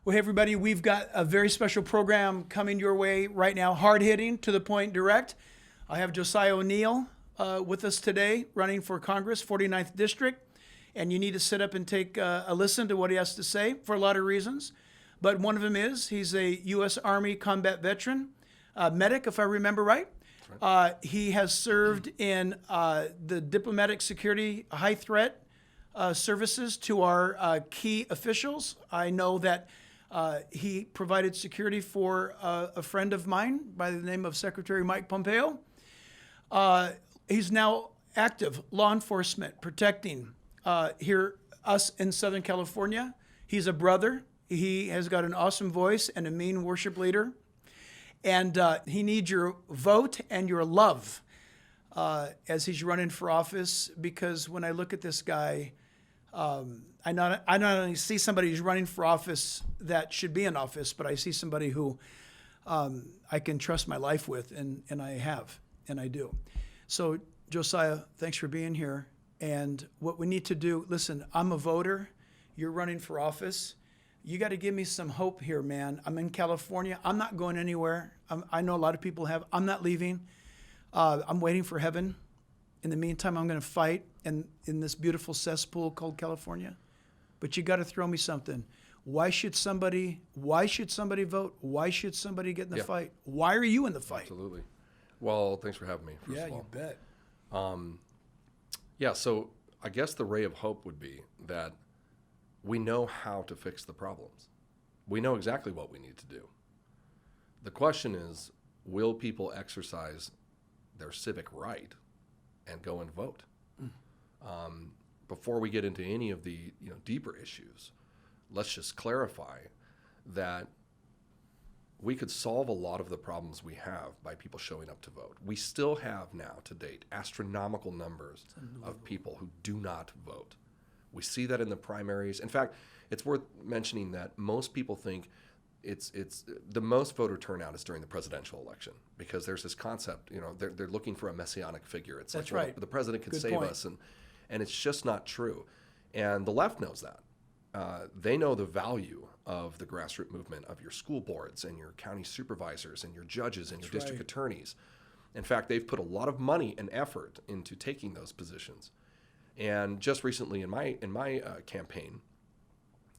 Well, hey, everybody, we've got a very special program coming your way right now, hard-hitting, to the point, direct. I have Josiah O'Neil with us today, running for Congress, 49th District, and you need to sit up and take a listen to what he has to say for a lot of reasons. But one of them is he's a U.S. Army combat veteran, medic, if I remember right. He has served in the diplomatic security high threat services to our key officials. I know that he provided security for a friend of mine by the name of Secretary Mike Pompeo. He's now active law enforcement, protecting us in Southern California. He's a brother. He has got an awesome voice and a mean worship leader. And he needs your vote and your love as he's running for office, because when I look at this guy, I not only see somebody who's running for office that should be in office, but I see somebody who I can trust my life with, and I have, and I do. So, Josiah, thanks for being here. And what we need to do, listen, I'm a voter. You're running for office. You got to give me some hope here, man. I'm in California. I'm not going anywhere. I know a lot of people have. I'm not leaving. I'm waiting for heaven. In the meantime, I'm going to fight in this beautiful cesspool called California. But you got to throw me something. Why should somebody vote? Why should somebody get in the fight? Why are you in the fight? Absolutely. Well, thanks for having me, first of all. Yeah, you bet. So I guess the ray of hope would be that we know how to fix the problems. We know exactly what we need to do. The question is, will people exercise their civic right and go and vote? Before we get into any of the deeper issues, let's just clarify that we could solve a lot of the problems we have by people showing up to vote. We still have now, to date, astronomical numbers of people who do not vote. We see that in the primaries. In fact, it's worth mentioning that most people think it's the most voter turnout is during the presidential election, because there's this concept, they're looking for a messianic figure. It's That's like, right. The president could Good save point. us, and it's just not true. And the left knows that. They know the value of the grassroots movement, of your school boards and your county supervisors and your judges and your district attorneys. In fact, they've put a lot of money and effort into taking those positions. And just recently in my campaign,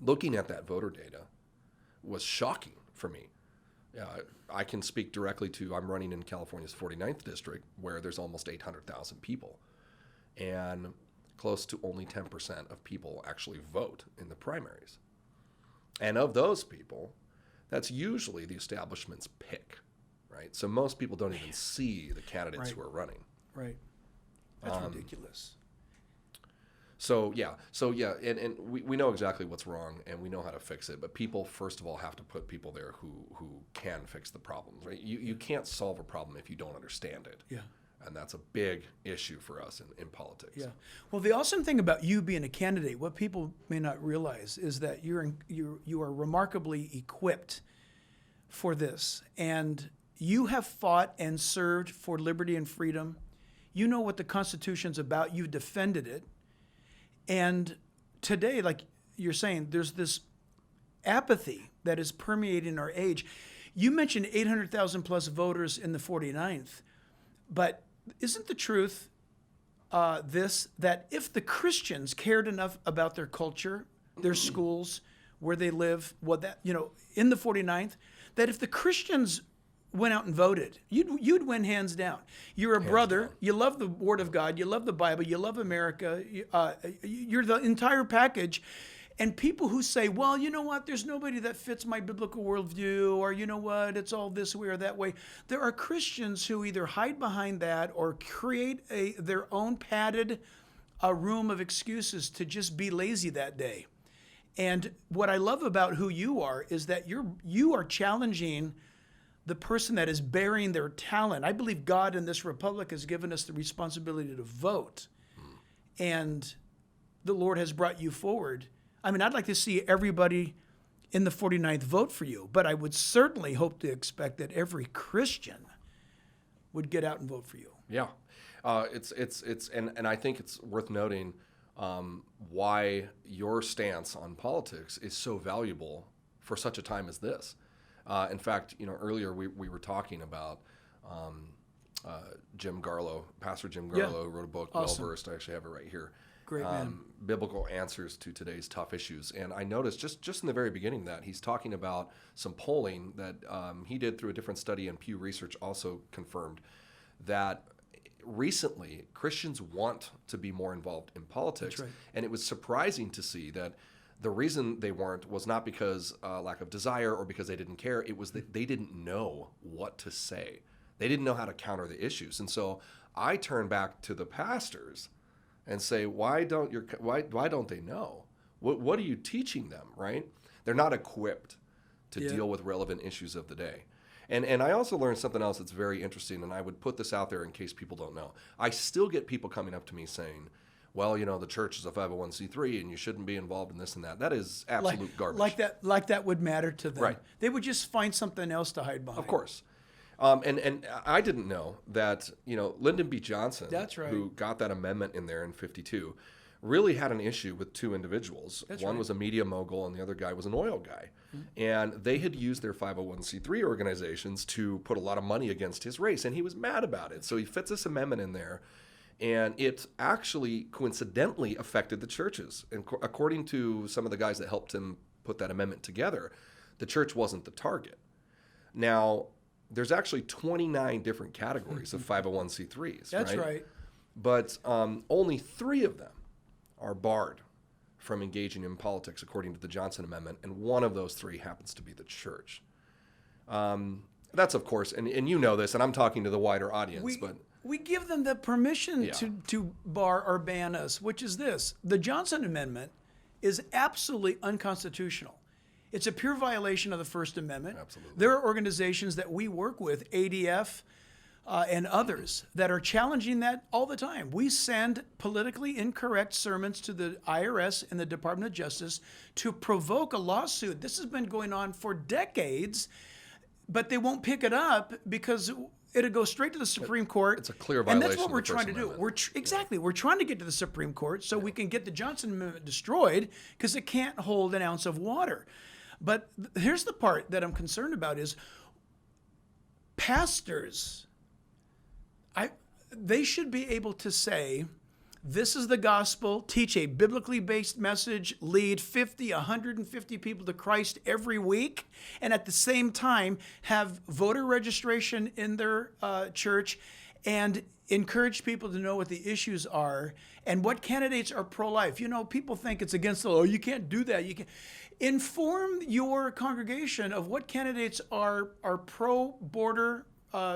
looking at that voter data was shocking for me. I can speak directly to, I'm running in California's 49th district, where there's almost 800,000 people. And close to only 10% of people actually vote in the primaries. And of those people, that's usually the establishment's pick, right? So most people don't even see the candidates who are running. Right. That's ridiculous. So and we know exactly what's wrong, and we know how to fix it. But people, first of all, have to put people there who can fix the problems, right? You can't solve a problem if you don't understand it. Yeah. And that's a big issue for us in politics. Yeah. Well, the awesome thing about you being a candidate, what people may not realize, is that you are remarkably equipped for this, and you have fought and served for liberty and freedom. You know what the Constitution's about. You've defended it. And today, like you're saying, there's this apathy that is permeating our age. You mentioned 800,000 plus voters in the 49th, but isn't the truth that if the Christians cared enough about their culture, their schools, where they live, in the 49th, that if the Christians went out and voted, you'd win hands down. You're a brother. You love the Word of God. You love the Bible. You love America. You're the entire package. And people who say, well, you know what, there's nobody that fits my biblical worldview, or you know what, it's all this way or that way. There are Christians who either hide behind that or create their own padded room of excuses to just be lazy that day. And what I love about who you are is that you are challenging the person that is bearing their talent. I believe God in this republic has given us the responsibility to vote. And the Lord has brought you forward. I mean, I'd like to see everybody in the 49th vote for you, but I would certainly hope to expect that every Christian would get out and vote for you. Yeah. And I think it's worth noting why your stance on politics is so valuable for such a time as this. In fact, earlier we were talking about Jim Garlow, Pastor Jim Garlow, who wrote a book, Awesome. Well Versed. I actually have it right here. Great man. Biblical answers to today's tough issues. And I noticed just in the very beginning that he's talking about some polling that he did through a different study, and Pew Research also confirmed that recently Christians want to be more involved in politics. That's right. And it was surprising to see that the reason they weren't was not because lack of desire or because they didn't care. It was that they didn't know what to say. They didn't know how to counter the issues. And so I turn back to the pastors and say, why don't they know? What are you teaching them, right? They're not equipped to deal with relevant issues of the day. And I also learned something else that's very interesting, and I would put this out there in case people don't know. I still get people coming up to me saying, well, the church is a 501c3 and you shouldn't be involved in this and that. That is absolute garbage. Like that would matter to them. Right. They would just find something else to hide behind. Of course. And I didn't know that, Lyndon B. Johnson, That's right. who got that amendment in there in 52, really had an issue with two individuals. That's One right. was a media mogul and the other guy was an oil guy. Mm-hmm. And they had used their 501c3 organizations to put a lot of money against his race, and he was mad about it. So he fits this amendment in there, and it actually coincidentally affected the churches. And according to some of the guys that helped him put that amendment together, the church wasn't the target. Now, there's actually 29 different categories of 501c3s. That's right. But only 3 of them are barred from engaging in politics according to the Johnson Amendment, and one of those 3 happens to be the church. That's, of course, and you know this, and I'm talking to the wider audience, but we give them the permission Yeah. to bar or ban us, which is this. The Johnson Amendment is absolutely unconstitutional. It's a pure violation of the First Amendment. Absolutely. There are organizations that we work with, ADF and others, that are challenging that all the time. We send politically incorrect sermons to the IRS and the Department of Justice to provoke a lawsuit. This has been going on for decades, but they won't pick it up because it'll go straight to the Supreme Court. It's a clear And violation that's what of we're the trying First to do. Amendment. We're trying to get to the Supreme Court so we can get the Johnson Amendment destroyed because it can't hold an ounce of water. But here's the part that I'm concerned about is pastors, they should be able to say, this is the gospel, teach a biblically based message, lead 50, 150 people to Christ every week, and at the same time have voter registration in their church and encourage people to know what the issues are and what candidates are pro-life. People think it's against the law. You can't do that. You can inform your congregation of what candidates are pro-border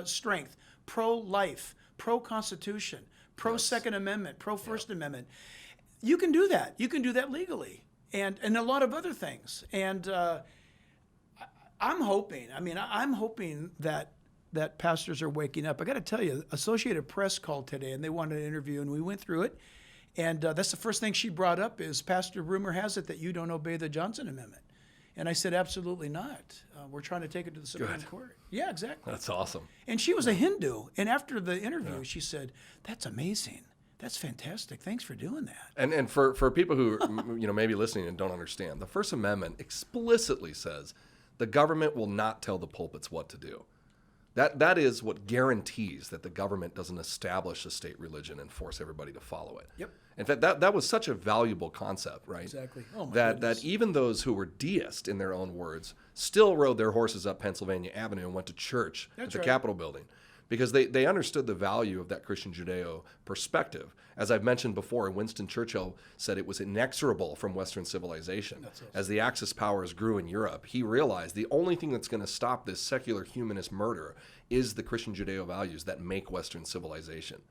strength, pro-life, pro-constitution, pro-Second Amendment, pro-First Amendment. You can do that. You can do that legally, and a lot of other things. And I'm hoping that pastors are waking up. I got to tell you, Associated Press called today, and they wanted an interview, and we went through it. And that's the first thing she brought up is, Pastor, rumor has it that you don't obey the Johnson Amendment. And I said, absolutely not. We're trying to take it to the Supreme Court. Yeah, exactly. that's awesome. And she was a Hindu. And after the interview, she said, that's amazing. That's fantastic. Thanks for doing that. And for people who maybe listening and don't understand, the First Amendment explicitly says the government will not tell the pulpits what to do. That is what guarantees that the government doesn't establish a state religion and force everybody to follow it. Yep. In fact, that was such a valuable concept, right? Exactly. Oh, my that goodness. even those who were deist in their own words still rode their horses up Pennsylvania Avenue and went to church at the right. Capitol building because they understood the value of that Christian Judeo perspective. As I've mentioned before, Winston Churchill said it was inexorable from Western civilization. awesome. As the Axis powers grew in Europe, he realized the only thing that's going to stop this secular humanist murder is the Christian Judeo values that make Western civilization.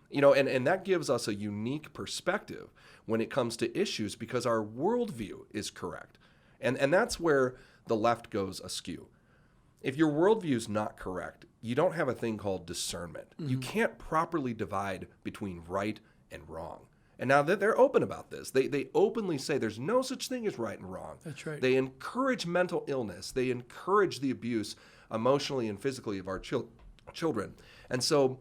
And that gives us a unique perspective when it comes to issues because our worldview is correct. And that's where the left goes askew. If your worldview is not correct, you don't have a thing called discernment. Mm-hmm. You can't properly divide between right and wrong. And now that they're open about this, they openly say there's no such thing as right and wrong. That's right. They encourage mental illness. They encourage the abuse emotionally and physically of our children. And so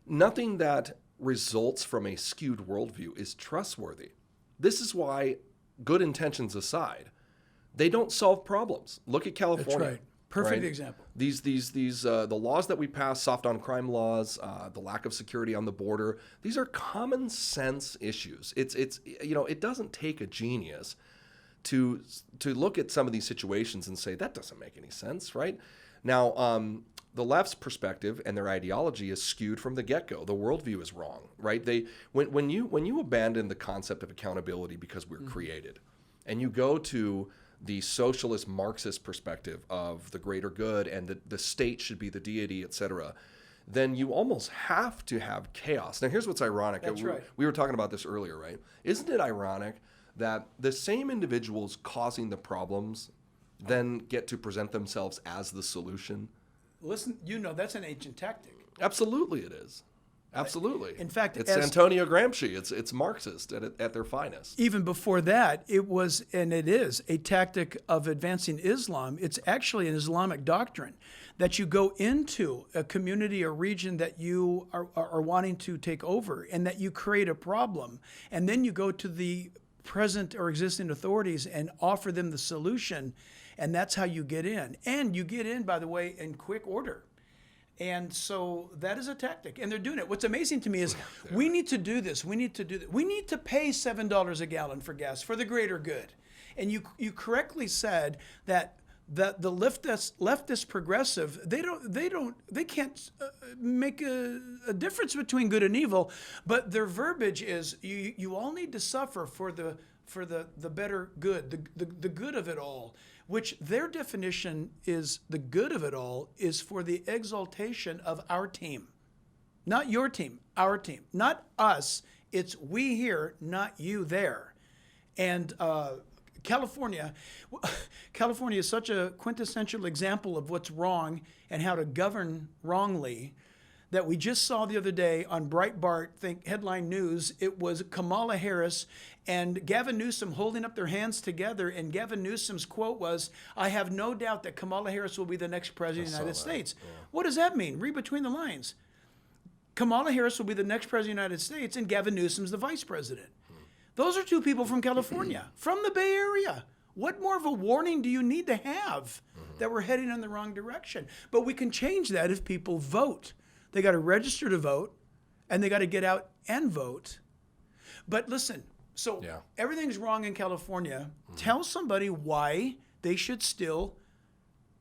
nothing that results from a skewed worldview is trustworthy. This is why, good intentions aside, they don't solve problems. Look at California. That's right. Perfect example. These the laws that we pass, soft on crime laws, the lack of security on the border, these are common sense issues. It's it doesn't take a genius to look at some of these situations and say that doesn't make any sense, right? Now, the left's perspective and their ideology is skewed from the get-go. The worldview is wrong, right? When you abandon the concept of accountability because we're created, and you go to the socialist Marxist perspective of the greater good and the state should be the deity, et cetera, then you almost have to have chaos. Now, here's what's ironic. That's right. We were talking about this earlier, right? Isn't it ironic that the same individuals causing the problems then get to present themselves as the solution? Listen, that's an ancient tactic. Absolutely it is. Absolutely. In fact, it's Antonio Gramsci. It's Marxist at their finest. Even before that, it was, and it is, a tactic of advancing Islam. It's actually an Islamic doctrine that you go into a community or region that you are wanting to take over, and that you create a problem, and then you go to the present or existing authorities and offer them the solution, and that's how you get in. And you get in, by the way, in quick order. And so that is a tactic, and they're doing it. What's amazing to me is we need to do this. We need to do that. We need to pay $7 a gallon for gas for the greater good. And you correctly said that the leftist progressive, they can't make a difference between good and evil, but their verbiage is you all need to suffer for the better good, the good of it all. Which their definition is the good of it all is for the exaltation of our team. Not your team, our team. Not us, it's we here, not you there. And California is such a quintessential example of what's wrong and how to govern wrongly that we just saw the other day on Breitbart, headline news. It was Kamala Harris and Gavin Newsom holding up their hands together, and Gavin Newsom's quote was, "I have no doubt that Kamala Harris will be the next president of the United States." Yeah. What does that mean? Read between the lines. Kamala Harris will be the next president of the United States, and Gavin Newsom's the vice president. Those are two people from California, from the Bay Area. What more of a warning do you need to have that we're heading in the wrong direction? But we can change that if people vote. They got to register to vote, and they got to get out and vote. But listen, so everything's wrong in California. Tell somebody why they should still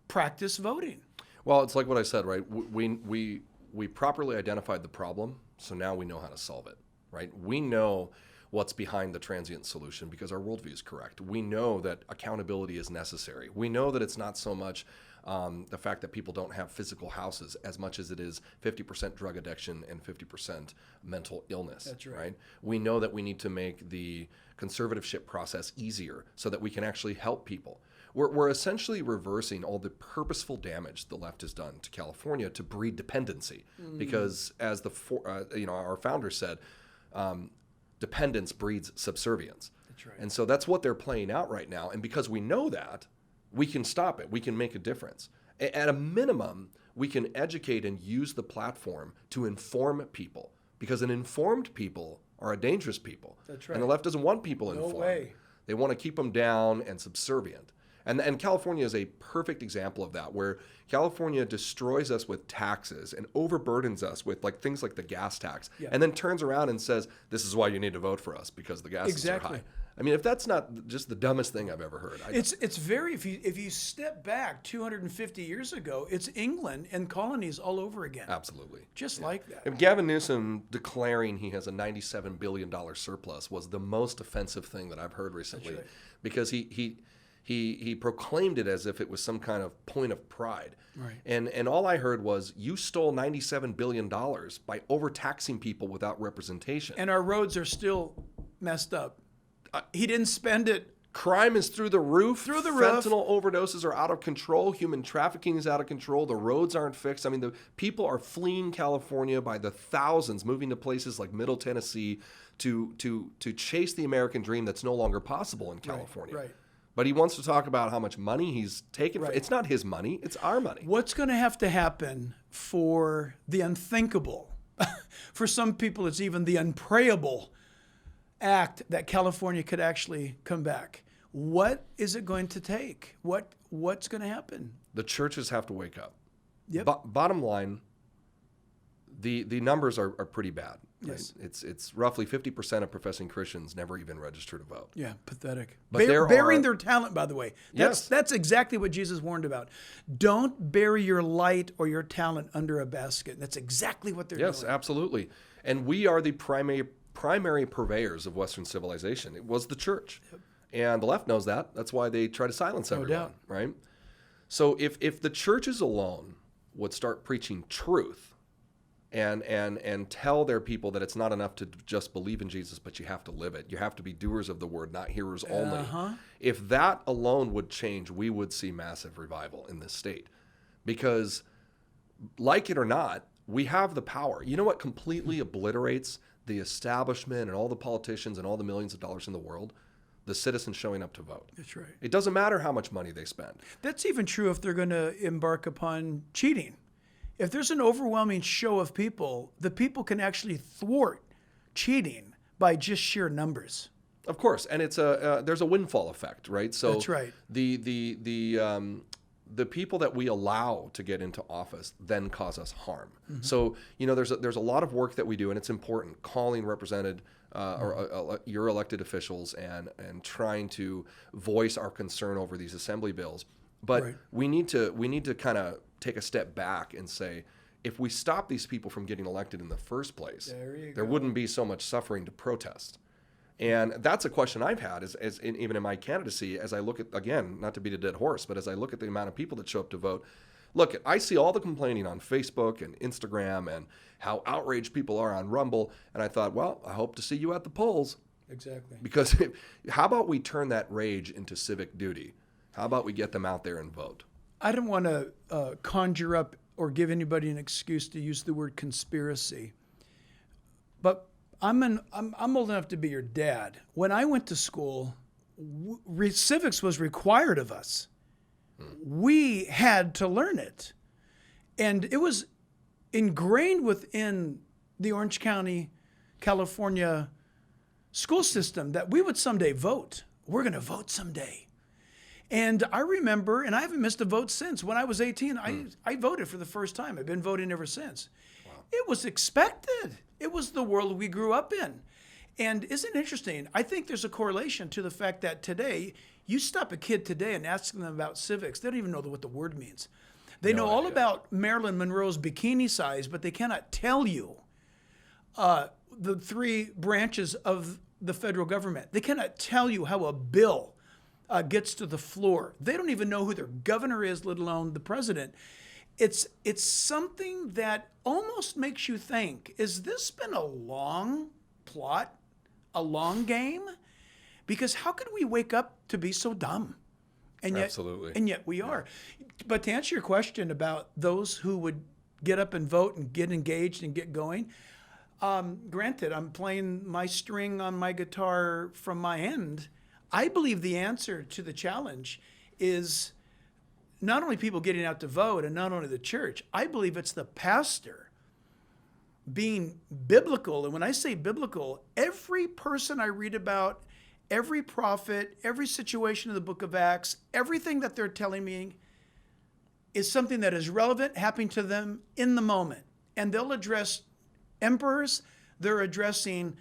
practice voting. Well, it's like what I said, right? We properly identified the problem, so now we know how to solve it, right? We know what's behind the transient solution because our worldview is correct. We know that accountability is necessary. We know that it's not so much the fact that people don't have physical houses as much as it is 50% drug addiction and 50% mental illness. That's right. We know that we need to make the conservatorship process easier so that we can actually help people. We're essentially reversing all the purposeful damage the left has done to California to breed dependency, because as our founder said, dependence breeds subservience. That's right. And so that's what they're playing out right now. And because we know that, we can stop it. We can make a difference. At a minimum, we can educate and use the platform to inform people, because an informed people are a dangerous people. That's right. And the left doesn't want people informed. No way. They want to keep them down and subservient. And California is a perfect example of that, where California destroys us with taxes and overburdens us with things like the gas tax, and then turns around and says, this is why you need to vote for us, because the gas are high. I mean, if that's not just the dumbest thing I've ever heard. It's very, if you step back 250 years ago, it's England and colonies all over again. Absolutely. Just like that. If Gavin Newsom declaring he has a $97 billion surplus was the most offensive thing that I've heard recently, because he proclaimed it as if it was some kind of point of pride. Right. And all I heard was, you stole $97 billion by overtaxing people without representation. And our roads are still messed up. He didn't spend it. Crime is through the roof. Fentanyl overdoses are out of control. Human trafficking is out of control. The roads aren't fixed. I mean, the people are fleeing California by the thousands, moving to places like Middle Tennessee to chase the American dream that's no longer possible in California. Right. But he wants to talk about how much money he's taken. It's not his money. It's our money. What's going to have to happen for the unthinkable? For some people, it's even the unprayable act that California could actually come back. What is it going to take? What's going to happen? The churches have to wake up. Yep. Bottom line, the numbers are pretty bad. Right? Yes. It's roughly 50% of professing Christians never even register to vote. Yeah, pathetic. But burying their talent, by the way. Yes. That's exactly what Jesus warned about. Don't bury your light or your talent under a basket. That's exactly what they're doing. Yes, absolutely. And we are the primary purveyors of Western civilization. It was the church. Yep. And the left knows that. That's why they try to silence everyone, doubt. right? So if the churches alone would start preaching truth and tell their people that it's not enough to just believe in Jesus, but you have to live it. You have to be doers of the word, not hearers only. Uh-huh. If that alone would change, we would see massive revival in this state. Because, like it or not, we have the power. You know what completely obliterates the establishment and all the politicians and all the millions of dollars in the world? The citizens showing up to vote. That's right. It doesn't matter how much money they spend. That's even true if they're going to embark upon cheating. If there's an overwhelming show of people, the people can actually thwart cheating by just sheer numbers. Of course, and it's there's a windfall effect, right? So that's right. The people that we allow to get into office then cause us harm. Mm-hmm. So there's a lot of work that we do, and it's important. Calling represented your elected officials and trying to voice our concern over these assembly bills. But right. we need to kind of take a step back and say, if we stop these people from getting elected in the first place, there wouldn't be so much suffering to protest. And that's a question I've had even in my candidacy, as I look at, again, not to beat a dead horse, but as I look at the amount of people that show up to vote. Look, I see all the complaining on Facebook and Instagram and how outraged people are on Rumble. And I thought, well, I hope to see you at the polls. Exactly. Because how about we turn that rage into civic duty? How about we get them out there and vote? I don't want to conjure up or give anybody an excuse to use the word conspiracy, but I'm old enough to be your dad. When I went to school, civics was required of us. We had to learn it, and it was ingrained within the Orange County, California school system that we would someday vote. We're going to vote someday. And I remember, and I haven't missed a vote since. When I was 18, I voted for the first time. I've been voting ever since. Wow. It was expected. It was the world we grew up in. And isn't it interesting? I think there's a correlation to the fact that today, you stop a kid today and ask them about civics, they don't even know what the word means. They know all about Marilyn Monroe's bikini size, but they cannot tell you the three branches of the federal government. They cannot tell you how a bill gets to the floor. They don't even know who their governor is, let alone the president. It's something that almost makes you think, is this been a long plot, a long game? Because how could we wake up to be so dumb? And yet, absolutely. And yet we are. But to answer your question about those who would get up and vote and get engaged and get going, granted, I'm playing my string on my guitar from my end. I believe the answer to the challenge is not only people getting out to vote and not only the church. I believe it's the pastor being biblical. And when I say biblical, every person I read about, every prophet, every situation in the book of Acts, everything that they're telling me is something that is relevant, happening to them in the moment. And they'll address emperors, they're addressing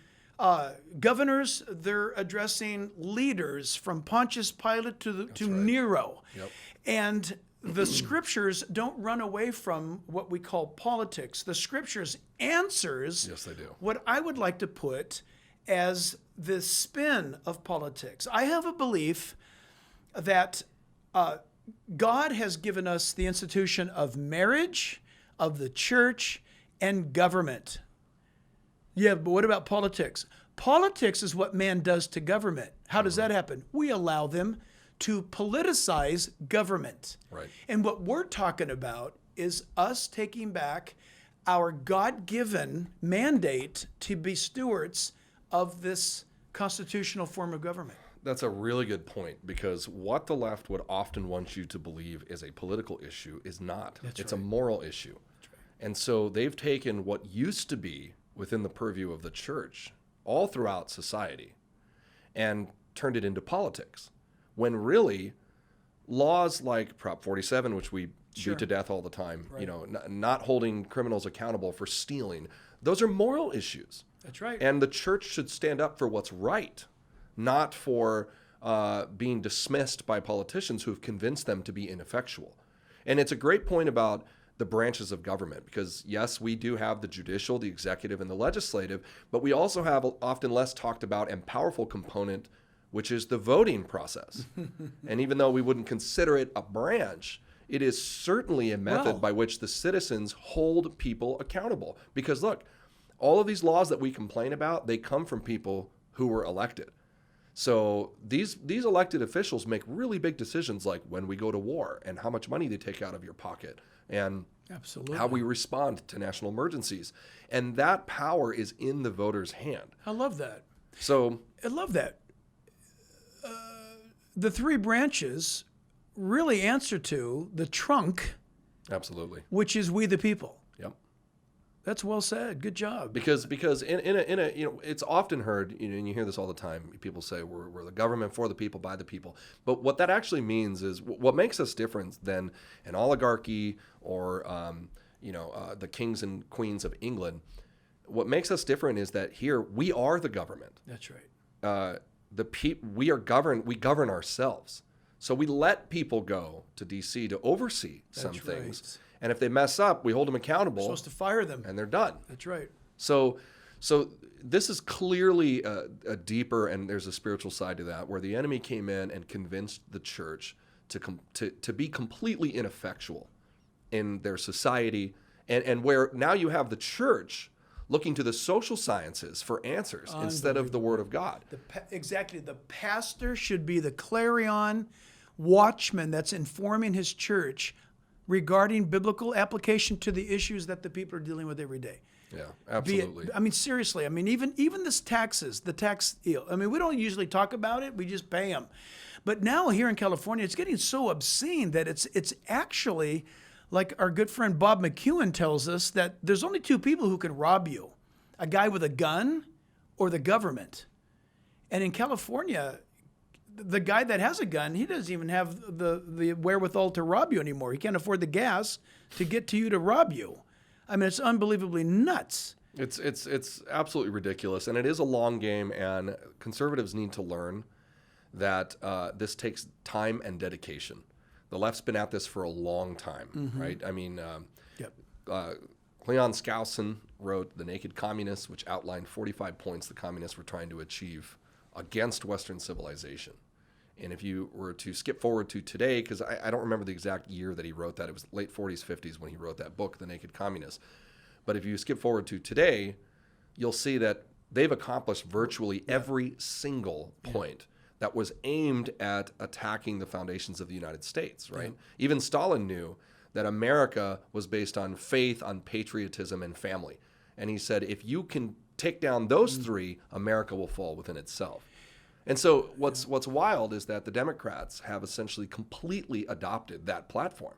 governors, they're addressing leaders from Pontius Pilate to Nero. Yep. And the scriptures don't run away from what we call politics. The scriptures answers yes, they do. What I would like to put as the spin of politics. I have a belief that God has given us the institution of marriage, of the church, and government. Yeah, but what about politics? Politics is what man does to government. How does that happen? We allow them to politicize government. Right. And what we're talking about is us taking back our God-given mandate to be stewards of this constitutional form of government. That's a really good point, because what the left would often want you to believe is a political issue is not. It's a moral issue. Right. And so they've taken what used to be within the purview of the church all throughout society and turned it into politics. when really laws like Prop 47, which we Sure. beat to death all the time, Right. you know, not holding criminals accountable for stealing, those are moral issues. That's right. And the church should stand up for what's right, not for being dismissed by politicians who have convinced them to be ineffectual. And it's a great point about the branches of government, because yes, we do have the judicial, the executive, and the legislative, but we also have an often less talked about and powerful component, which is the voting process. And even though we wouldn't consider it a branch, it is certainly a method by which the citizens hold people accountable. Because look, all of these laws that we complain about, they come from people who were elected. So these elected officials make really big decisions, like when we go to war and how much money they take out of your pocket and Absolutely. how we respond to national emergencies. And that power is in the voter's hand. I love that. So I love that. The three branches really answer to the trunk, absolutely. which is we the people. Yep. That's well said. Good job. Because in a you know, it's often heard, you know, and you hear this all the time. People say we're the government for the people by the people. But what that actually means is what makes us different than an oligarchy or the kings and queens of England. What makes us different is that here we are the government. That's right. We govern ourselves. So we let people go to D.C. to oversee some That's things. right. And if they mess up, we hold them accountable. We're supposed to fire them. And they're done. That's right. So this is clearly a deeper, and there's a spiritual side to that, where the enemy came in and convinced the church to be completely ineffectual in their society, and where now you have the church looking to the social sciences for answers instead of the Word of God. Exactly. The pastor should be the clarion watchman that's informing his church regarding biblical application to the issues that the people are dealing with every day. Yeah, absolutely. Seriously. Even this taxes, the tax deal. We don't usually talk about it. We just pay them. But now here in California, it's getting so obscene that it's actually, like our good friend Bob McEwen tells us, that there's only two people who can rob you: a guy with a gun or the government. And in California, the guy that has a gun, he doesn't even have the wherewithal to rob you anymore. He can't afford the gas to get to you to rob you. It's unbelievably nuts. It's absolutely ridiculous, and it is a long game, and conservatives need to learn that this takes time and dedication. The left's been at this for a long time, right? Yep. Cleon Skousen wrote The Naked Communists, which outlined 45 points the communists were trying to achieve against Western civilization. And if you were to skip forward to today, because I don't remember the exact year that he wrote that. It was late 40s, 50s when he wrote that book, The Naked Communists. But if you skip forward to today, you'll see that they've accomplished virtually every single point that was aimed at attacking the foundations of the United States, right? Yeah. Even Stalin knew that America was based on faith, on patriotism, and family. And he said, if you can take down those three, America will fall within itself. And so what's wild is that the Democrats have essentially completely adopted that platform.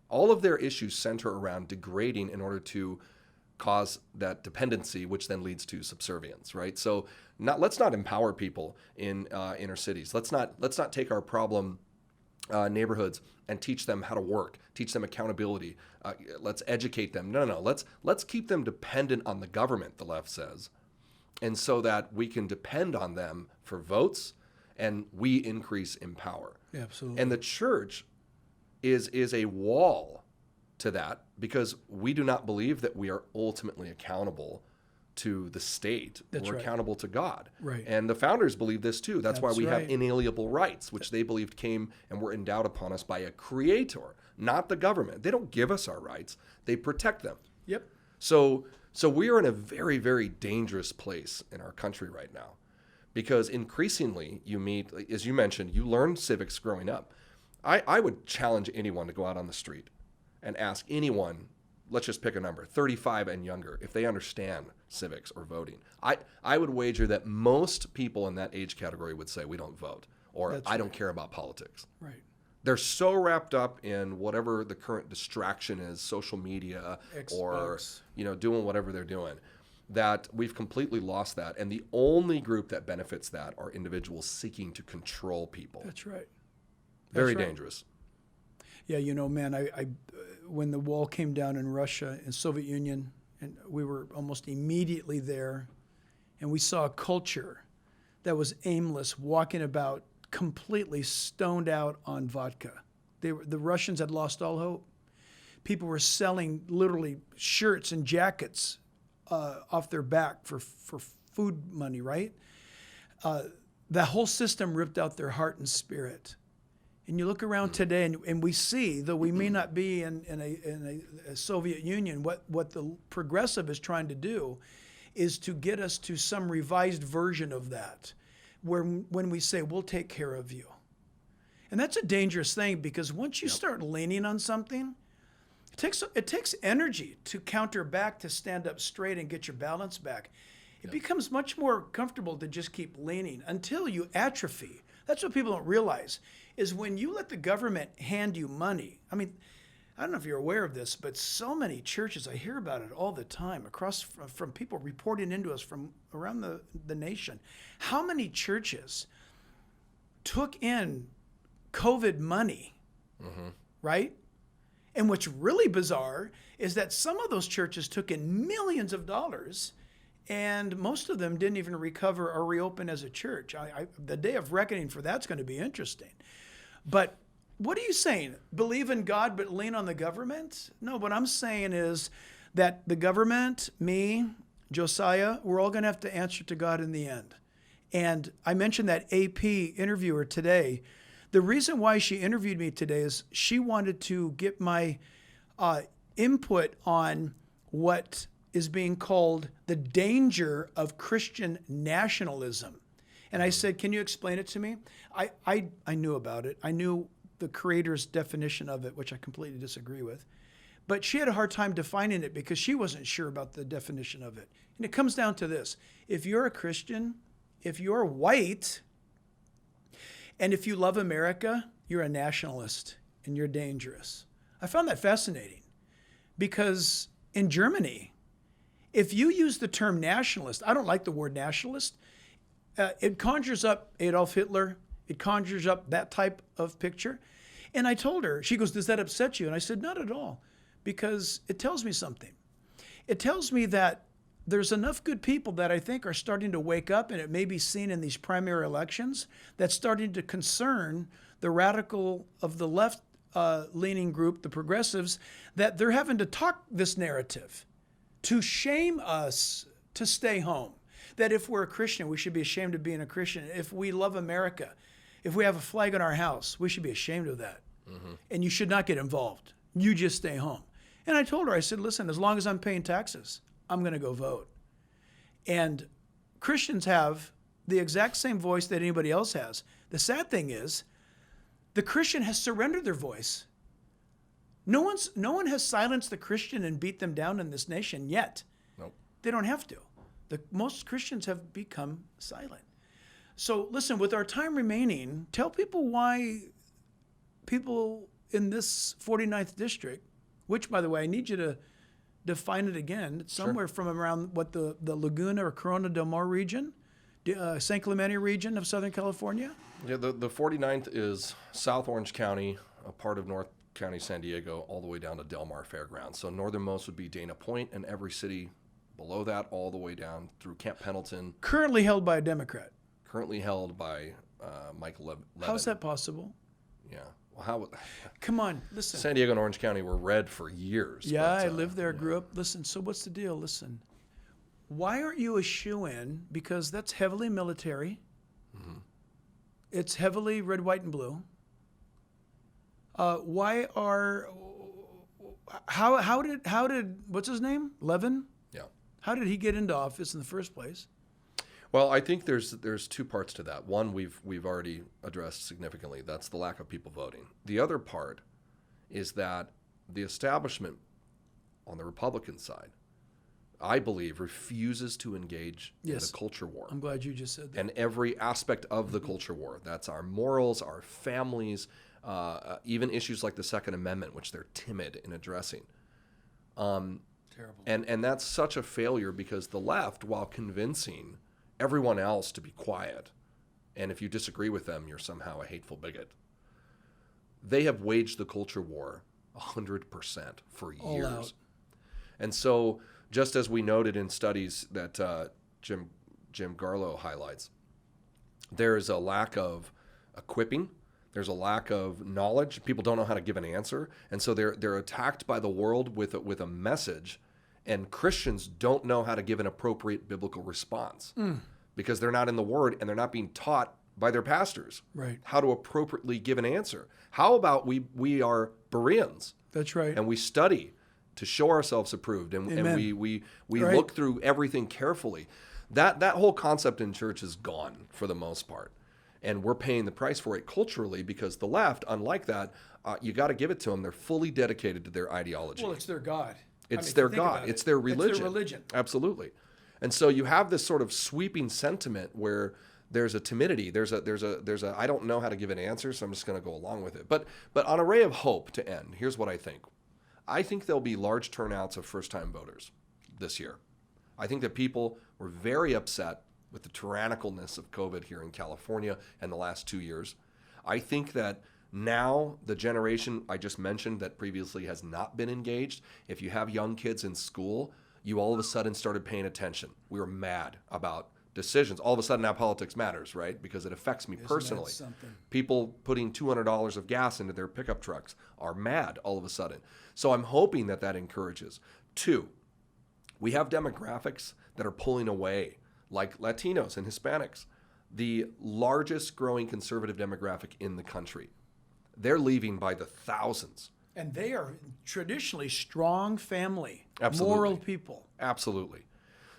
All of their issues center around degrading in order to cause that dependency, which then leads to subservience, right? So let's not empower people in inner cities. Let's not take our problem neighborhoods and teach them how to work, teach them accountability. Let's educate them. No. Let's keep them dependent on the government, the left says, and so that we can depend on them for votes and we increase in power. Yeah, absolutely. And the church is a wall to that, because we do not believe that we are ultimately accountable to the state. We're accountable to God. Right. And the founders believe this too. That's why we have inalienable rights, which they believed came and were endowed upon us by a creator, not the government. They don't give us our rights. They protect them. Yep. So we are in a very, very dangerous place in our country right now, because increasingly you meet, as you mentioned, you learn civics growing up. I would challenge anyone to go out on the street and ask anyone, let's just pick a number, 35 and younger, if they understand civics or voting. I would wager that most people in that age category would say we don't vote, or I don't care about politics. Right. They're so wrapped up in whatever the current distraction is, social media, or doing whatever they're doing, that we've completely lost that. And the only group that benefits that are individuals seeking to control people. That's right. Very right. dangerous. Yeah, you know, man, I when the wall came down in Russia and Soviet Union, and we were almost immediately there, and we saw a culture that was aimless, walking about completely stoned out on vodka. The Russians had lost all hope. People were selling literally shirts and jackets off their back for food money, right? The whole system ripped out their heart and spirit. And you look around today, and we see, though we may not be in a Soviet Union, what the progressive is trying to do is to get us to some revised version of that, where when we say, we'll take care of you. And that's a dangerous thing, because once you start leaning on something, it takes energy to counter back, to stand up straight and get your balance back. It becomes much more comfortable to just keep leaning until you atrophy. That's what people don't realize, is when you let the government hand you money. I mean, I don't know if you're aware of this, but so many churches, I hear about it all the time, across from people reporting into us from around the nation. How many churches took in COVID money, right? And what's really bizarre is that some of those churches took in millions of dollars, and most of them didn't even recover or reopen as a church. The day of reckoning for that's going to be interesting. But what are you saying? Believe in God but lean on the government? No, what I'm saying is that the government, me, Josiah, we're all going to have to answer to God in the end. And I mentioned that AP interviewer today. The reason why she interviewed me today is she wanted to get my input on what is being called the danger of Christian nationalism. And I said, can you explain it to me? I knew about it. I knew the creator's definition of it, which I completely disagree with. But she had a hard time defining it because she wasn't sure about the definition of it. And it comes down to this. If you're a Christian, if you're white, and if you love America, you're a nationalist and you're dangerous. I found that fascinating because in Germany, if you use the term nationalist, I don't like the word nationalist. It conjures up Adolf Hitler. It conjures up that type of picture. And I told her, she goes, does that upset you? And I said, not at all, because it tells me something. It tells me that there's enough good people that I think are starting to wake up, and it may be seen in these primary elections, that's starting to concern the radical of the left leaning group, the progressives, that they're having to talk this narrative to shame us to stay home. That if we're a Christian, we should be ashamed of being a Christian. If we love America, if we have a flag in our house, we should be ashamed of that. And you should not get involved. You just stay home. And I told her, I said, listen, as long as I'm paying taxes, I'm going to go vote. And Christians have the exact same voice that anybody else has. The sad thing is, the Christian has surrendered their voice. No one has silenced the Christian and beat them down in this nation yet. Nope. They don't have to. Most Christians have become silent. So listen, with our time remaining, tell people why people in this 49th district, which, by the way, I need you to define it again. It's somewhere from around what the Laguna or Corona del Mar region, San Clemente region of Southern California. Yeah, the 49th is South Orange County, a part of North County, San Diego, all the way down to Del Mar Fairgrounds. So northernmost would be Dana Point, and every city below that all the way down through Camp Pendleton. Currently held by a Democrat. Currently held by Mike Levin. How's that possible? Yeah. Well, Come on, listen. San Diego and Orange County were red for years. Yeah, but, I lived there, grew up. Listen, so what's the deal? Listen, why aren't you a shoo-in? Because that's heavily military. It's heavily red, white, and blue. How did what's his name? Levin? Yeah. How did he get into office in the first place? Well, I think there's two parts to that. One, we've already addressed significantly. That's the lack of people voting. The other part is that the establishment on the Republican side, I believe, refuses to engage in the culture war. I'm glad you just said that. And every aspect of the culture war. That's our morals, our families, even issues like the Second Amendment, which they're timid in addressing. Terrible. And that's such a failure because the left, while convincing everyone else to be quiet, and if you disagree with them, you're somehow a hateful bigot. they have waged the culture war 100% for All years. out. And so, just as we noted in studies that Jim Garlow highlights, there is a lack of equipping. There's a lack of knowledge. People don't know how to give an answer, and so they're attacked by the world with a message, and Christians don't know how to give an appropriate biblical response because they're not in the Word and they're not being taught by their pastors how to appropriately give an answer. How about we are Bereans? That's right. And we study to show ourselves approved, and we look through everything carefully. That whole concept in church is gone for the most part. And we're paying the price for it culturally because the left, unlike that, you got to give it to them. They're fully dedicated to their ideology. Well, it's their God. It's their God. It's their religion. It's their religion. Absolutely. And so you have this sort of sweeping sentiment where there's a timidity. There's a I don't know how to give an answer, so I'm just going to go along with it. But on a ray of hope to end, here's what I think. I think there'll be large turnouts of first-time voters this year. I think that people were very upset with the tyrannicalness of COVID here in California in the last 2 years. I think that now the generation I just mentioned that previously has not been engaged, if you have young kids in school, you all of a sudden started paying attention. We were mad about decisions. All of a sudden now politics matters, right? Because it affects me personally. People putting $200 of gas into their pickup trucks are mad all of a sudden. So I'm hoping that encourages. 2, we have demographics that are pulling away, like Latinos and Hispanics, the largest growing conservative demographic in the country. They're leaving by the thousands. And they are traditionally strong family, Absolutely. moral people. Absolutely.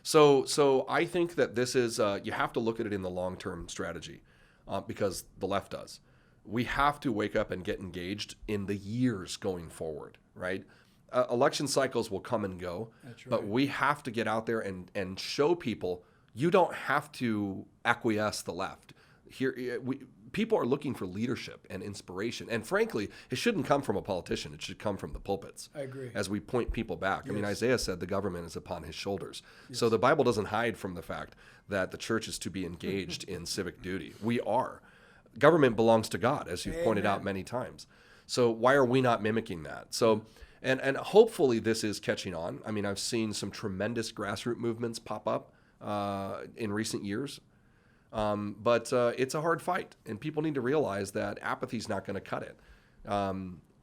So I think that this is, you have to look at it in the long-term strategy because the left does. We have to wake up and get engaged in the years going forward, right? Election cycles will come and go, That's right. but we have to get out there and show people you don't have to acquiesce the left. People are looking for leadership and inspiration. And frankly, it shouldn't come from a politician. It should come from the pulpits. I agree. As we point people back. Yes. I mean, Isaiah said the government is upon his shoulders. Yes. So the Bible doesn't hide from the fact that the church is to be engaged in civic duty. We are. Government belongs to God, as you've pointed out many times. So why are we not mimicking that? So, and hopefully this is catching on. I mean, I've seen some tremendous grassroots movements pop up in recent years. But it's a hard fight, and people need to realize that apathy is not going to cut it.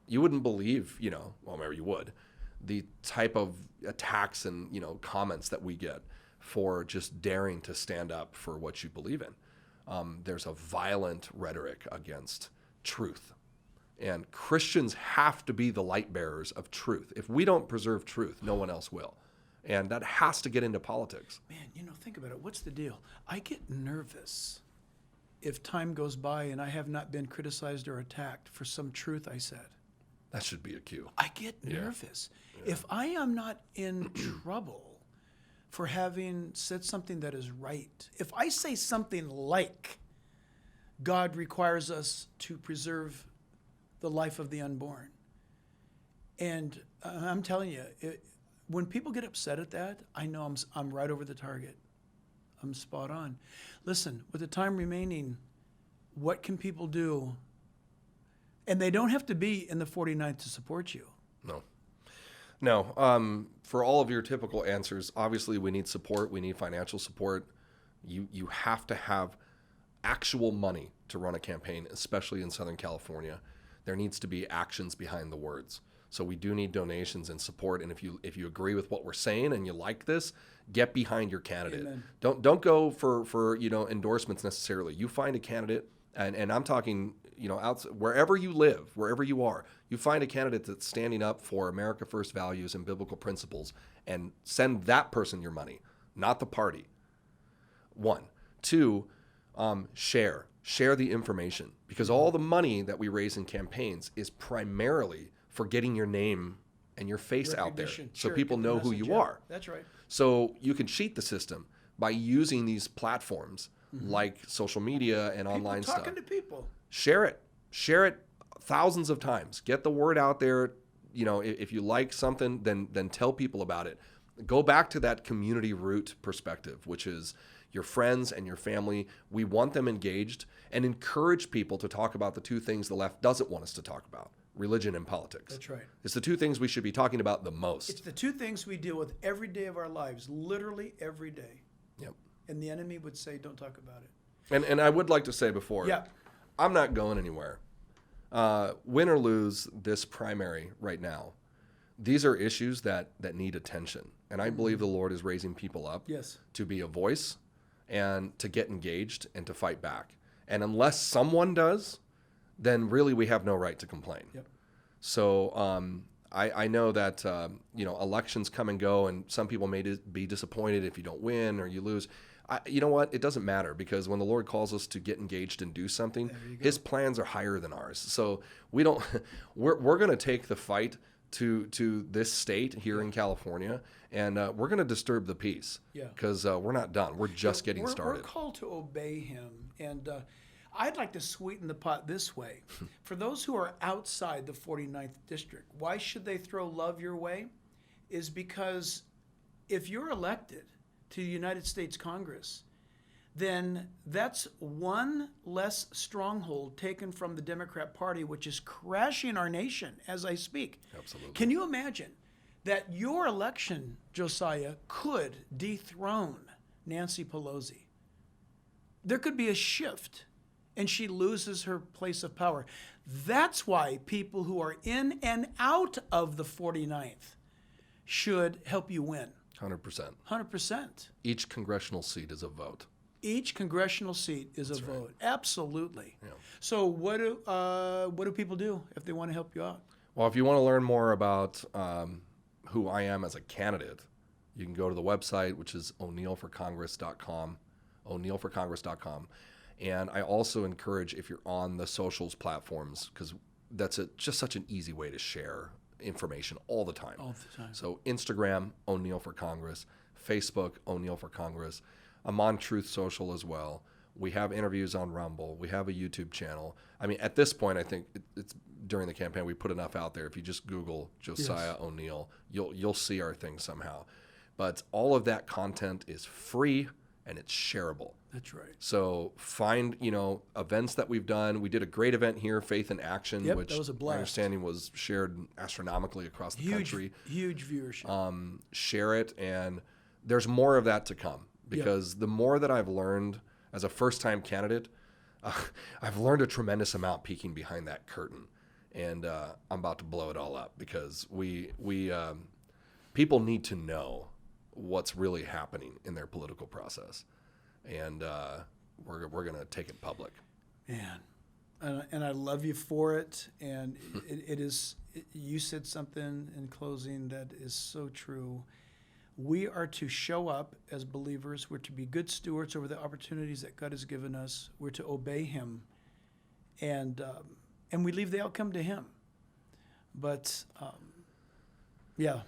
You wouldn't believe, well, maybe you would, the type of attacks and, comments that we get for just daring to stand up for what you believe in. There's a violent rhetoric against truth, and Christians have to be the light bearers of truth. If we don't preserve truth, no one else will. And that has to get into politics. Man, think about it. What's the deal? I get nervous if time goes by and I have not been criticized or attacked for some truth I said. That should be a cue. I get nervous. Yeah. If I am not in trouble for having said something that is right, if I say something like God requires us to preserve the life of the unborn, and I'm telling you, when people get upset at that, I know I'm right over the target. I'm spot on. Listen, with the time remaining, what can people do? And they don't have to be in the 49th to support you. No. For all of your typical answers, obviously we need support. We need financial support. You have to have actual money to run a campaign, especially in Southern California. There needs to be actions behind the words. So we do need donations and support. And if you agree with what we're saying and you like this, get behind your candidate. Amen. Don't go for endorsements necessarily. You find a candidate, and I'm talking wherever you live, wherever you are, you find a candidate that's standing up for America First values and biblical principles, and send that person your money, not the party. 1, 2, share the information, because all the money that we raise in campaigns is primarily for getting your name and your face out there so people know who you are. That's right. So you can cheat the system by using these platforms like social media and online stuff. Talking to people. Share it thousands of times. Get the word out there. If you like something, then tell people about it. Go back to that community root perspective, which is your friends and your family. We want them engaged and encourage people to talk about the two things the left doesn't want us to talk about: religion and politics. That's right. It's the two things we should be talking about the most. It's the two things we deal with every day of our lives, literally every day. Yep. And the enemy would say, don't talk about it. And I would like to say before, Yeah. I'm not going anywhere. Win or lose this primary right now, these are issues that need attention. And I believe the Lord is raising people up Yes. to be a voice and to get engaged and to fight back. And unless someone does, then really we have no right to complain. Yep. So I know that elections come and go, and some people may be disappointed if you don't win or you lose. You know what? It doesn't matter, because when the Lord calls us to get engaged and do something, His plans are higher than ours. So we don't. We're going to take the fight to this state here in California, and we're going to disturb the peace. Yeah. Because we're not done. We're just getting started. We're called to obey Him, and I'd like to sweeten the pot this way. For those who are outside the 49th district, why should they throw love your way? Is because if you're elected to the United States Congress, then that's one less stronghold taken from the Democrat Party, which is crashing our nation as I speak. Absolutely. Can you imagine that your election, Josiah, could dethrone Nancy Pelosi? There could be a shift, and she loses her place of power. That's why people who are in and out of the 49th should help you win. 100%. 100%. Each congressional seat is a vote. Each congressional seat is a vote. Absolutely. Yeah. So what do people do if they want to help you out? Well, if you want to learn more about who I am as a candidate, you can go to the website, which is o'neilforcongress.com, o'neilforcongress.com. And I also encourage, if you're on the socials platforms, because that's just such an easy way to share information all the time. All the time. So Instagram, O'Neil for Congress, Facebook, O'Neil for Congress. I'm on Truth Social as well. We have interviews on Rumble. We have a YouTube channel. I mean, at this point, I think it's during the campaign, we put enough out there. If you just Google Josiah O'Neil, you'll see our thing somehow. But all of that content is free and it's shareable. That's right. So find, events that we've done. We did a great event here, Faith in Action, Yep, which that was a blast. my understanding was shared astronomically across the country. Huge viewership. Share it, and there's more of that to come, because the more that I've learned as a first-time candidate, I've learned a tremendous amount peeking behind that curtain, and I'm about to blow it all up, because we people need to know what's really happening in their political process, and we're going to take it public. Man, and I love you for it. And it is. You said something in closing that is so true. We are to show up as believers. We're to be good stewards over the opportunities that God has given us. We're to obey Him, and we leave the outcome to Him. But yeah.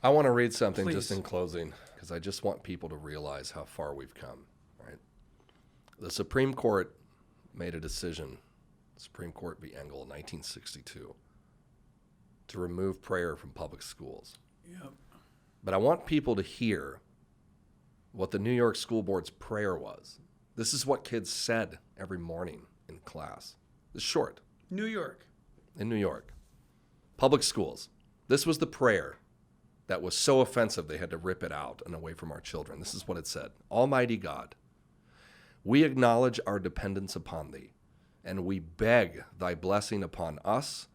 I want to read something Please. just in closing, because I just want people to realize how far we've come. Right? The Supreme Court made a decision, Supreme Court v. Engel in 1962, to remove prayer from public schools. Yep. But I want people to hear what the New York School Board's prayer was. This is what kids said every morning in class. It's short. New York. In New York. Public schools. This was the prayer that was so offensive they had to rip it out and away from our children. This is what it said. Almighty God, we acknowledge our dependence upon Thee, and we beg Thy blessing upon us,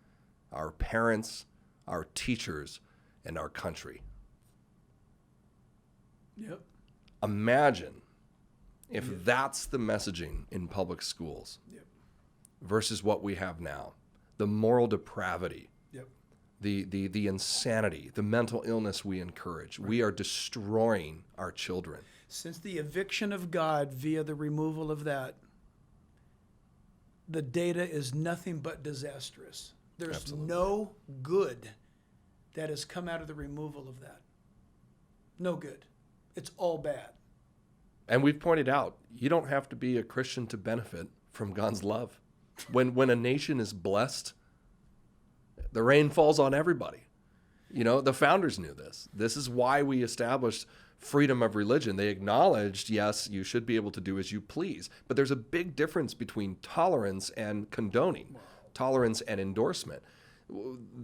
our parents, our teachers, and our country. Yep. Imagine if that's the messaging in public schools versus what we have now. The moral depravity, the insanity, the mental illness we encourage. Right. We are destroying our children. Since the eviction of God via the removal of that, the data is nothing but disastrous. There's Absolutely. No good that has come out of the removal of that. No good. It's all bad. And we've pointed out, you don't have to be a Christian to benefit from God's love. When a nation is blessed, the rain falls on everybody. You know, the founders knew this. This is why we established freedom of religion. They acknowledged, yes, you should be able to do as you please, but there's a big difference between tolerance and condoning, tolerance and endorsement.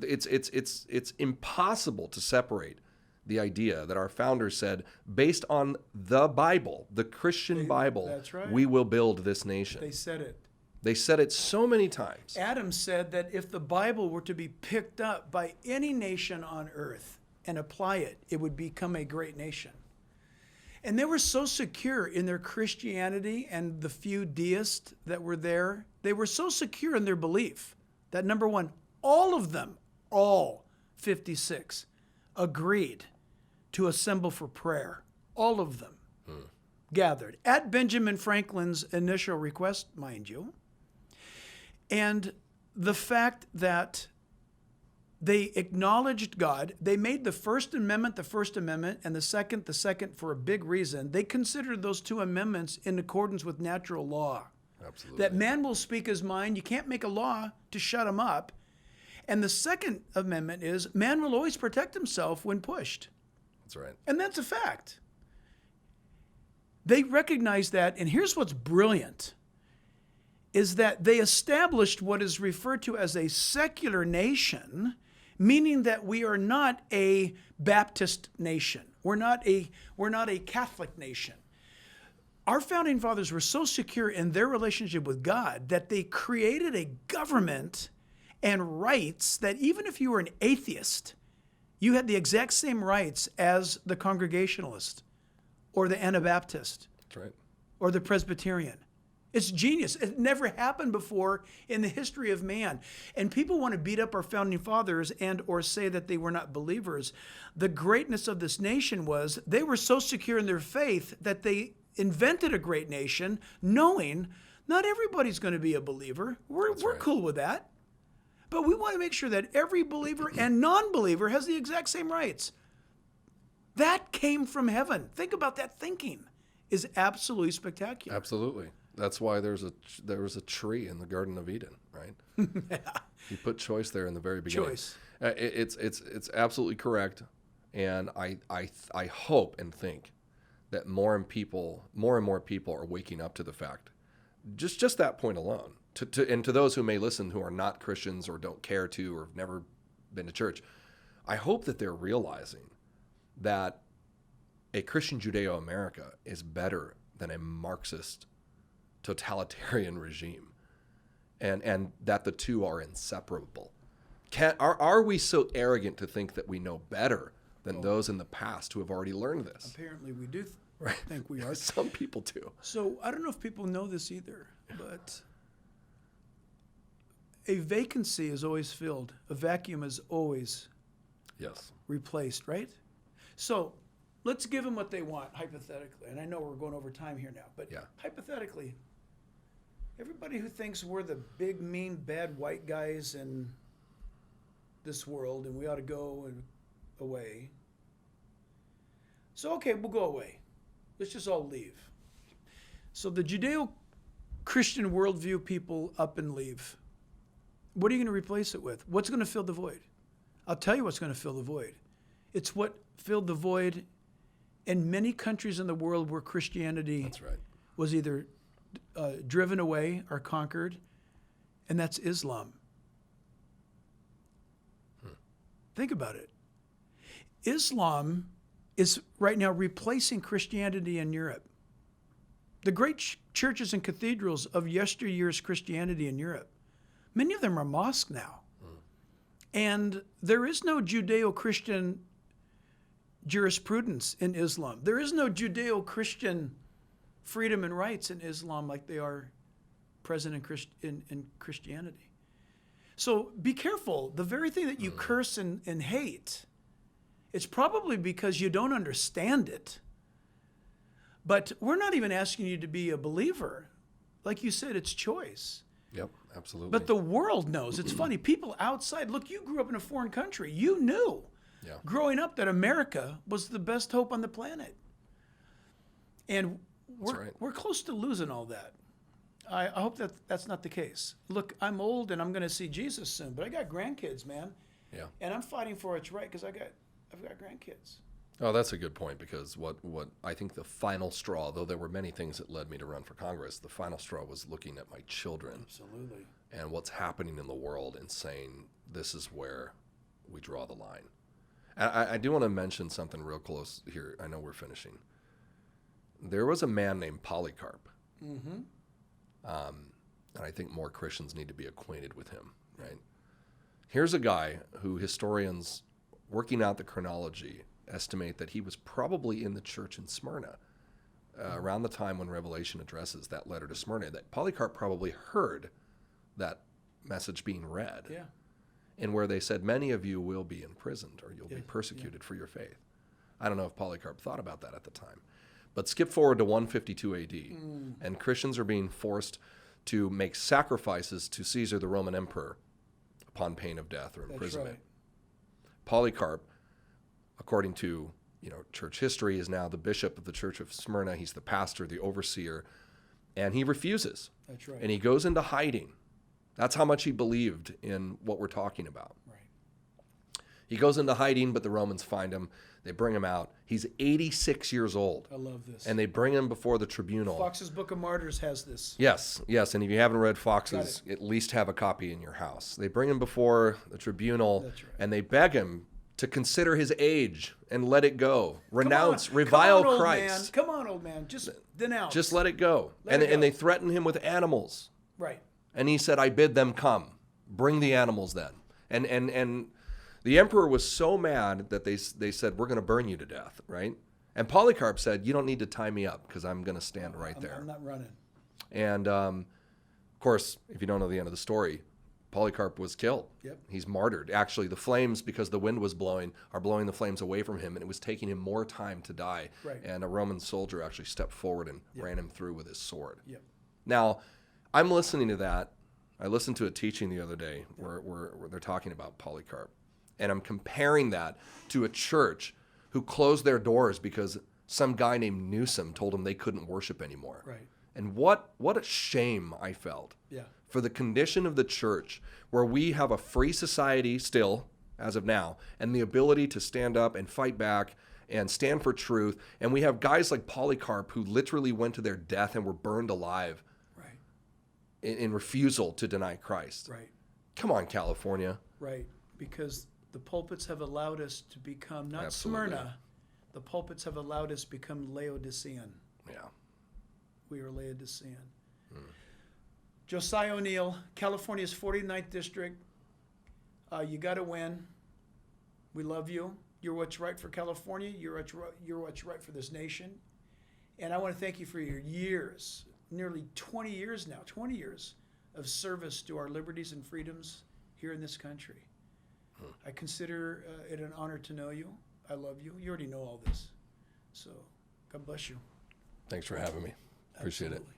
It's impossible to separate the idea that our founders said, based on the Bible, the Christian Bible, that's right. we will build this nation. They said it. They said it so many times. Adam said that if the Bible were to be picked up by any nation on earth and apply it, it would become a great nation. And they were so secure in their Christianity and the few deists that were there. They were so secure in their belief that, number one, all of them, all 56, agreed to assemble for prayer. All of them gathered at Benjamin Franklin's initial request, mind you. And the fact that they acknowledged God, they made the First Amendment, and the second for a big reason. They considered those two amendments in accordance with natural law. Absolutely. That man will speak his mind. You can't make a law to shut him up. And the Second Amendment is man will always protect himself when pushed. That's right. And that's a fact. They recognized that, and here's what's brilliant, is that they established what is referred to as a secular nation, meaning that we are not a Baptist nation. We're not a Catholic nation. Our founding fathers were so secure in their relationship with God that they created a government and rights that even if you were an atheist, you had the exact same rights as the Congregationalist or the Anabaptist. That's right. Or the Presbyterian. It's genius. It never happened before in the history of man. And people want to beat up our founding fathers and or say that they were not believers. The greatness of this nation was they were so secure in their faith that they invented a great nation knowing not everybody's going to be a believer. We're right. cool with that. But we want to make sure that every believer and non-believer has the exact same rights. That came from heaven. Think about that thinking. Is absolutely spectacular. Absolutely. That's why there was a tree in the Garden of Eden, right? Yeah. You put choice there in the very beginning. Choice. It's absolutely correct, and I hope and think that more and more people are waking up to the fact, just that point alone. And to those who may listen who are not Christians or don't care to or have never been to church, I hope that they're realizing that a Christian Judeo-America is better than a Marxist totalitarian regime, and that the two are inseparable. Are we so arrogant to think that we know better than those in the past who have already learned this? Apparently we do Right. think we are. Some people do. So I don't know if people know this either, but a vacancy is always filled. A vacuum is always Yes. replaced, right? So let's give them what they want, hypothetically. And I know we're going over time here now, but Yeah. hypothetically, everybody who thinks we're the big, mean, bad white guys in this world and we ought to go away. So, okay, we'll go away. Let's just all leave. So the Judeo-Christian worldview people up and leave. What are you going to replace it with? What's going to fill the void? I'll tell you what's going to fill the void. It's what filled the void in many countries in the world where Christianity That's right. was either driven away or conquered, and that's Islam. Think about it. Islam is right now replacing Christianity in Europe. The great churches and cathedrals of yesteryear's Christianity in Europe, many of them are mosques now. And there is no Judeo-Christian jurisprudence in Islam. There is no Judeo-Christian freedom and rights in Islam like they are present in Christianity. So be careful. The very thing that you curse and hate, it's probably because you don't understand it. But we're not even asking you to be a believer. Like you said, it's choice. Yep, absolutely. But the world knows. It's funny. People outside, look, you grew up in a foreign country. You knew growing up that America was the best hope on the planet. And we're close to losing all that. I hope that that's not the case. Look, I'm old and I'm going to see Jesus soon, but I got grandkids, man. Yeah. And I'm fighting for what's right because I've got grandkids. Oh, that's a good point, because what I think the final straw, though there were many things that led me to run for Congress, the final straw was looking at my children. Absolutely. And what's happening in the world and saying this is where we draw the line. And I do want to mention something real close here. I know we're finishing. There was a man named Polycarp. Mm-hmm. And I think more Christians need to be acquainted with him, right? Here's a guy who historians, working out the chronology, estimate that he was probably in the church in Smyrna around the time when Revelation addresses that letter to Smyrna, that Polycarp probably heard that message being read. Yeah. And where they said, many of you will be imprisoned or you'll be persecuted for your faith. I don't know if Polycarp thought about that at the time. But skip forward to 152 AD, and Christians are being forced to make sacrifices to Caesar, the Roman emperor, upon pain of death or imprisonment. Right. Polycarp, according to church history, is now the bishop of the church of Smyrna. He's the pastor, the overseer, and he refuses. That's right. And he goes into hiding. That's how much he believed in what we're talking about. Right. He goes into hiding, but the Romans find him. They bring him out. He's 86 years old. I love this. And they bring him before the tribunal. Fox's Book of Martyrs has this. Yes. And if you haven't read Fox's, at least have a copy in your house. They bring him before the tribunal, That's right. and they beg him to consider his age and let it go. Renounce, Come revile on, Christ. Come on, old man. Just denounce. Just let it go. Let it go. And they threaten him with animals. Right. And he said, I bid them come. Bring the animals then. And the emperor was so mad that they said, we're going to burn you to death, right? And Polycarp said, you don't need to tie me up because I'm going to stand right there. I'm not running. And, of course, if you don't know the end of the story, Polycarp was killed. Yep. He's martyred. Actually, the flames, because the wind was blowing, are blowing the flames away from him, and it was taking him more time to die. Right. And a Roman soldier actually stepped forward and ran him through with his sword. Yep. Now, I'm listening to that. I listened to a teaching the other day where they're talking about Polycarp. And I'm comparing that to a church who closed their doors because some guy named Newsom told them they couldn't worship anymore. Right. And what a shame I felt for the condition of the church, where we have a free society still, as of now, and the ability to stand up and fight back and stand for truth. And we have guys like Polycarp who literally went to their death and were burned alive in refusal to deny Christ. Right. Come on, California. Right. Because the pulpits have allowed us to become, not Absolutely. Smyrna, the pulpits have allowed us to become Laodicean. Yeah. We are Laodicean. Josiah O'Neil, California's 49th district. You got to win. We love you. You're what's right for California. You're what's right for this nation. And I want to thank you for your years, nearly 20 years now, 20 years of service to our liberties and freedoms here in this country. I consider it an honor to know you. I love you. You already know all this. So God bless you. Thanks for having me. Appreciate it. Absolutely.